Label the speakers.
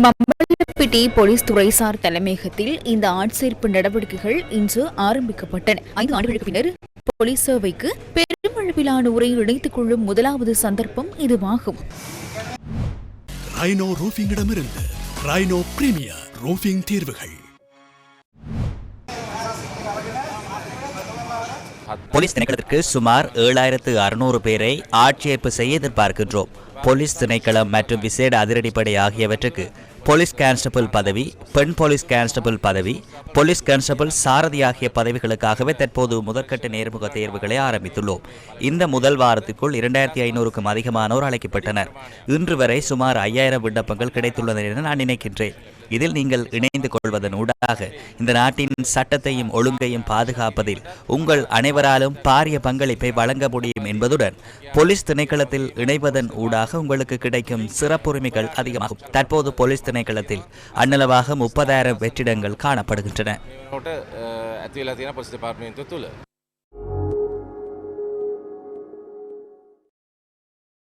Speaker 1: மம்பலப்பிட்டி police துறைசார் தலைமையகத்தில் இந்த ஆட்சேர்ப்பு நடவடிக்கைகள் இன்று ஆரம்பிக்கப்பட்டன. 5 ஆண்டுகளுக்கு பின்னர் போலீஸ் சேவைக்கு பெருமளவிலானோரை இணைத்துக் கொள்ளும் முதலாவது சந்தர்ப்பம் இதுவாகும்.
Speaker 2: ரைனோ ரூஃபிங்கிடமிருந்து ரைனோ பிரீமியர் ரூஃபிங் தீர்வுகள்.
Speaker 3: போலீஸ் திணைக்களத்திற்கு சுமார் 7600 பேரை ஆட்சேர்ப்பு செய்ய எதிர்பார்க்கின்றோம். போலீஸ் திணைக்களம் மற்றும் விசேட அதிரடிப்படை ஆகியவற்றுக்கு போலீஸ் கான்ஸ்டபிள் பதவி, பெண் போலீஸ் கான்ஸ்டபிள் பதவி, போலீஸ் கான்ஸ்டபிள் சாரதி ஆகிய பதவிகளுக்காகவே தற்போது முதற்கட்ட நேர்முக தேர்வுகளை ஆரம்பித்துள்ளோம். இந்த முதல் வாரத்திற்குள் 2500க்கும் அதிகமானோர் அழைக்கப்பட்டனர். இன்று வரை சுமார் 5000 விண்ணப்பங்கள் கிடைத்துள்ளன என நான் நினைக்கின்றேன். இதில் நீங்கள் இணைந்து கொள்வதன் ஊடாக இந்த நாட்டின் சட்டத்தையும் ஒழுங்கையும் பாதுகாப்பதில் உங்கள் அனைவராலும் பாரிய பங்களிப்பை வழங்க முடியும் என்பதுடன் போலீஸ் திணைக்களத்தில் இணைவதன் ஊடாக உங்களுக்கு கிடைக்கும் சிறப்புரிமைகள் அதிகமாகும். தற்போது போலீஸ் திணைக்களத்தில் அன்னளவாக 30,000 வெற்றிடங்கள் காணப்படுகின்றன.